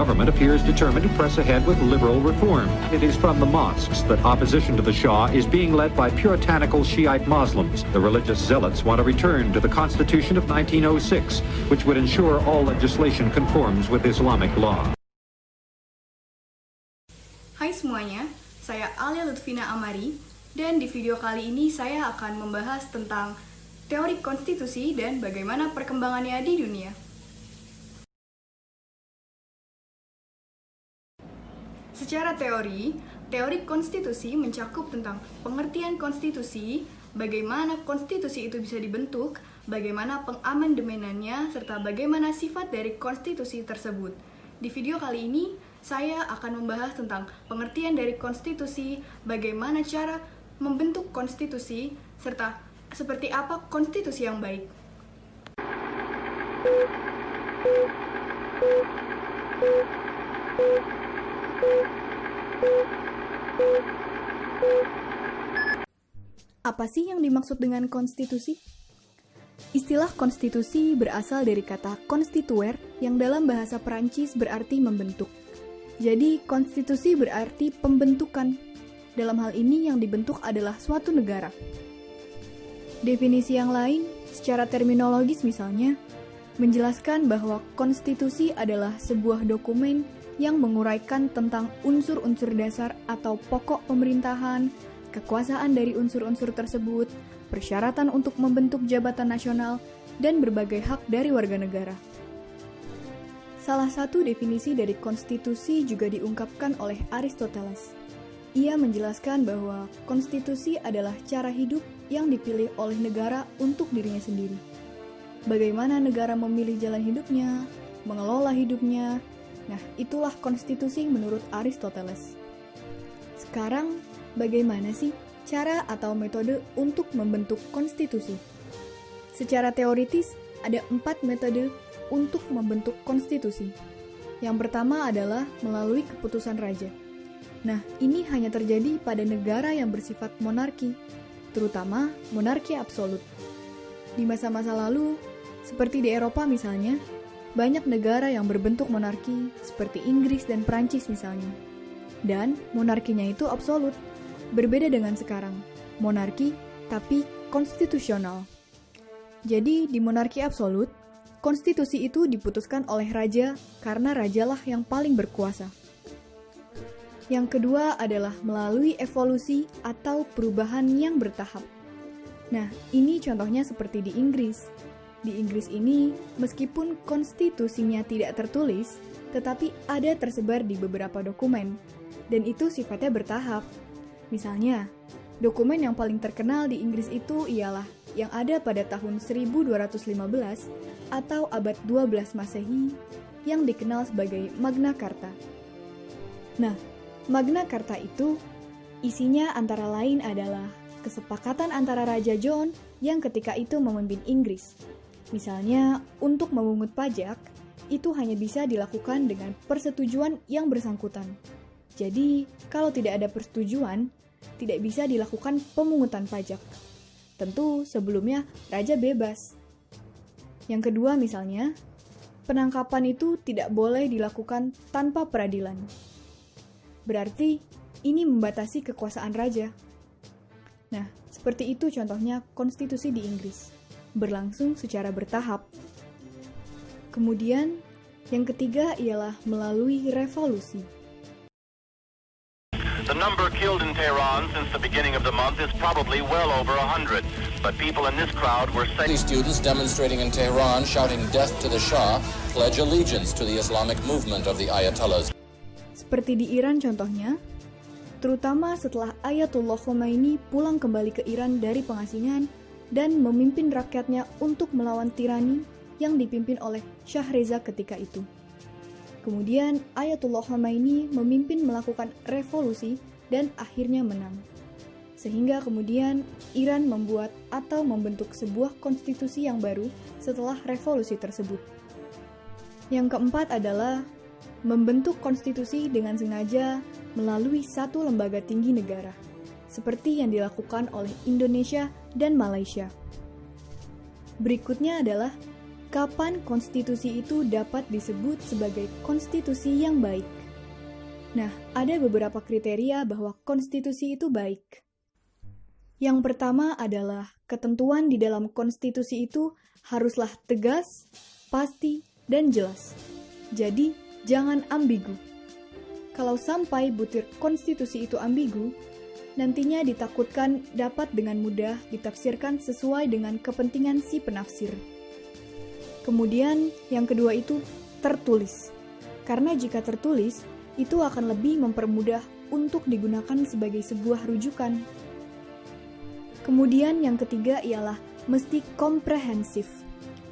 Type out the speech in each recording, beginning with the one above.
government appears determined to press ahead with liberal reform. It is from the mosques that opposition to the Shah is being led by puritanical Shiite Muslims. The religious zealots want to return to the Constitution of 1906, which would ensure all legislation conforms with Islamic law. Hai semuanya, saya Alia Lutfina Amari, dan di video kali ini saya akan membahas tentang teori konstitusi dan bagaimana perkembangannya di dunia. Secara teori konstitusi mencakup tentang pengertian konstitusi, bagaimana konstitusi itu bisa dibentuk, bagaimana pengamandemenannya, serta bagaimana sifat dari konstitusi tersebut. Di video kali ini, saya akan membahas tentang pengertian dari konstitusi, bagaimana cara membentuk konstitusi, serta seperti apa konstitusi yang baik. Apa sih yang dimaksud dengan konstitusi? Istilah konstitusi berasal dari kata constituer yang dalam bahasa Perancis berarti membentuk. Jadi, konstitusi berarti pembentukan. Dalam hal ini yang dibentuk adalah suatu negara. Definisi yang lain, secara terminologis misalnya, menjelaskan bahwa konstitusi adalah sebuah dokumen yang menguraikan tentang unsur-unsur dasar atau pokok pemerintahan, kekuasaan dari unsur-unsur tersebut, persyaratan untuk membentuk jabatan nasional, dan berbagai hak dari warga negara. Salah satu definisi dari konstitusi juga diungkapkan oleh Aristoteles. Ia menjelaskan bahwa konstitusi adalah cara hidup yang dipilih oleh negara untuk dirinya sendiri. Bagaimana negara memilih jalan hidupnya, mengelola hidupnya. Nah, itulah konstitusi menurut Aristoteles. Sekarang, bagaimana sih cara atau metode untuk membentuk konstitusi? Secara teoritis, ada 4 metode untuk membentuk konstitusi. Yang pertama adalah melalui keputusan raja. Nah, ini hanya terjadi pada negara yang bersifat monarki, terutama monarki absolut. Di masa-masa lalu, seperti di Eropa misalnya, banyak negara yang berbentuk monarki, seperti Inggris dan Prancis misalnya. Dan monarkinya itu absolut, berbeda dengan sekarang, monarki tapi konstitusional. Jadi, di monarki absolut, konstitusi itu diputuskan oleh raja karena rajalah yang paling berkuasa. Yang kedua adalah melalui evolusi atau perubahan yang bertahap. Nah, ini contohnya seperti di Inggris. Di Inggris ini, meskipun konstitusinya tidak tertulis, tetapi ada tersebar di beberapa dokumen, dan itu sifatnya bertahap. Misalnya, dokumen yang paling terkenal di Inggris itu ialah yang ada pada tahun 1215 atau abad 12 Masehi yang dikenal sebagai Magna Carta. Nah, Magna Carta itu isinya antara lain adalah kesepakatan antara Raja John yang ketika itu memimpin Inggris. Misalnya, untuk memungut pajak, itu hanya bisa dilakukan dengan persetujuan yang bersangkutan. Jadi, kalau tidak ada persetujuan, tidak bisa dilakukan pemungutan pajak. Tentu sebelumnya raja bebas. Yang kedua misalnya, penangkapan itu tidak boleh dilakukan tanpa peradilan. Berarti ini membatasi kekuasaan raja. Nah, seperti itu contohnya konstitusi di Inggris, berlangsung secara bertahap. Kemudian, yang ketiga ialah melalui revolusi. The number killed in Tehran since the beginning of the month is probably well over 100. But people in this crowd were saying students demonstrating in Tehran shouting death to the Shah pledge allegiance to the Islamic movement of the Ayatollahs. Seperti di Iran contohnya, terutama setelah Ayatullah Khomeini pulang kembali ke Iran dari pengasingan dan memimpin rakyatnya untuk melawan tirani yang dipimpin oleh Shah Reza ketika itu. Kemudian Ayatullah Khomeini memimpin melakukan revolusi dan akhirnya menang. Sehingga kemudian Iran membuat atau membentuk sebuah konstitusi yang baru setelah revolusi tersebut. Yang keempat adalah membentuk konstitusi dengan sengaja melalui satu lembaga tinggi negara, seperti yang dilakukan oleh Indonesia dan Malaysia. Berikutnya adalah kapan konstitusi itu dapat disebut sebagai konstitusi yang baik? Nah, ada beberapa kriteria bahwa konstitusi itu baik. Yang pertama adalah ketentuan di dalam konstitusi itu haruslah tegas, pasti, dan jelas. Jadi, jangan ambigu. Kalau sampai butir konstitusi itu ambigu, nantinya ditakutkan dapat dengan mudah ditafsirkan sesuai dengan kepentingan si penafsir. Kemudian, yang kedua itu tertulis. Karena jika tertulis, itu akan lebih mempermudah untuk digunakan sebagai sebuah rujukan. Kemudian yang ketiga ialah mesti komprehensif.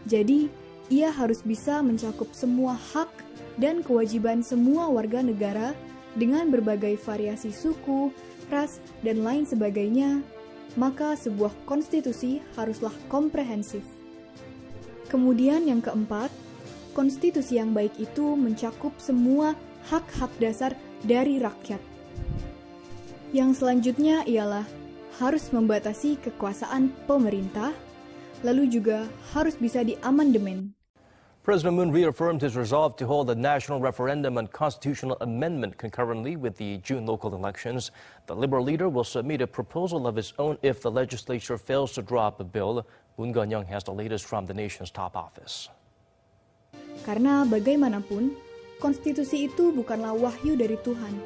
Jadi, ia harus bisa mencakup semua hak dan kewajiban semua warga negara dengan berbagai variasi suku, ras, dan lain sebagainya, maka sebuah konstitusi haruslah komprehensif. Kemudian yang keempat, konstitusi yang baik itu mencakup semua hak-hak dasar dari rakyat. Yang selanjutnya ialah harus membatasi kekuasaan pemerintah, lalu juga harus bisa diamandemen. President Moon reaffirmed his resolve to hold a national referendum on constitutional amendment concurrently with the June local elections. The Liberal leader will submit a proposal of his own if the legislature fails to draw up a bill. Moon Geun-young has the latest from the nation's top office. Karena bagaimanapun, konstitusi itu bukanlah wahyu dari Tuhan.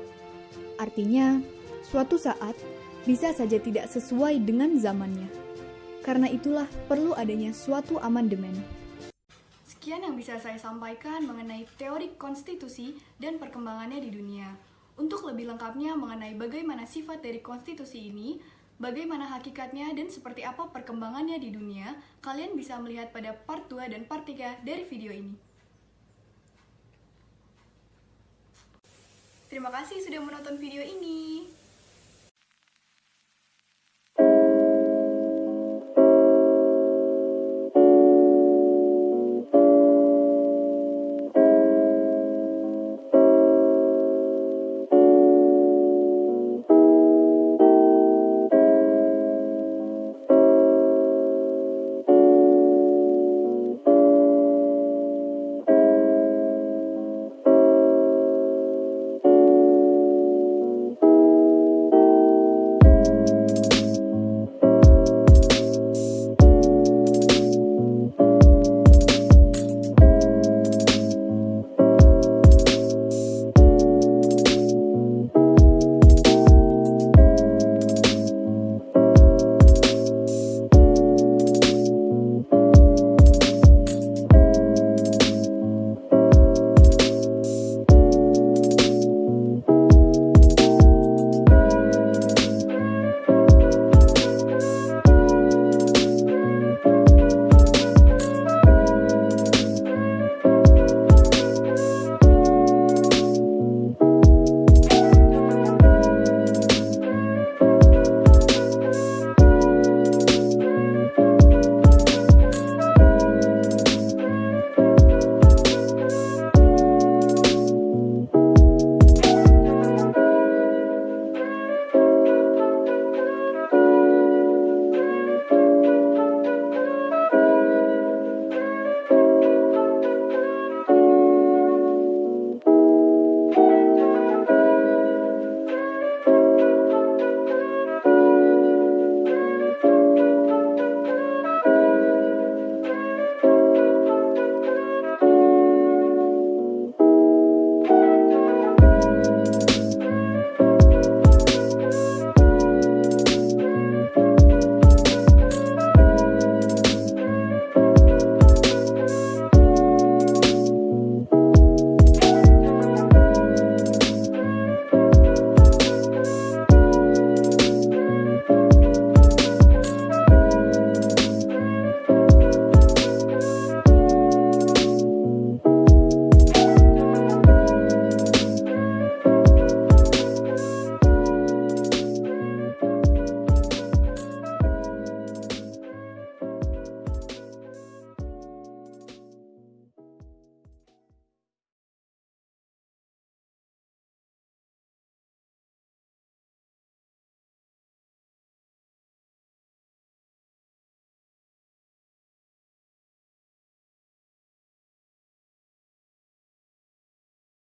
Artinya, suatu saat bisa saja tidak sesuai dengan zamannya. Karena itulah perlu adanya suatu amandemen. Sekian yang bisa saya sampaikan mengenai teori konstitusi dan perkembangannya di dunia. Untuk lebih lengkapnya mengenai bagaimana sifat dari konstitusi ini, bagaimana hakikatnya dan seperti apa perkembangannya di dunia, kalian bisa melihat pada part 2 dan part 3 dari video ini. Terima kasih sudah menonton video ini.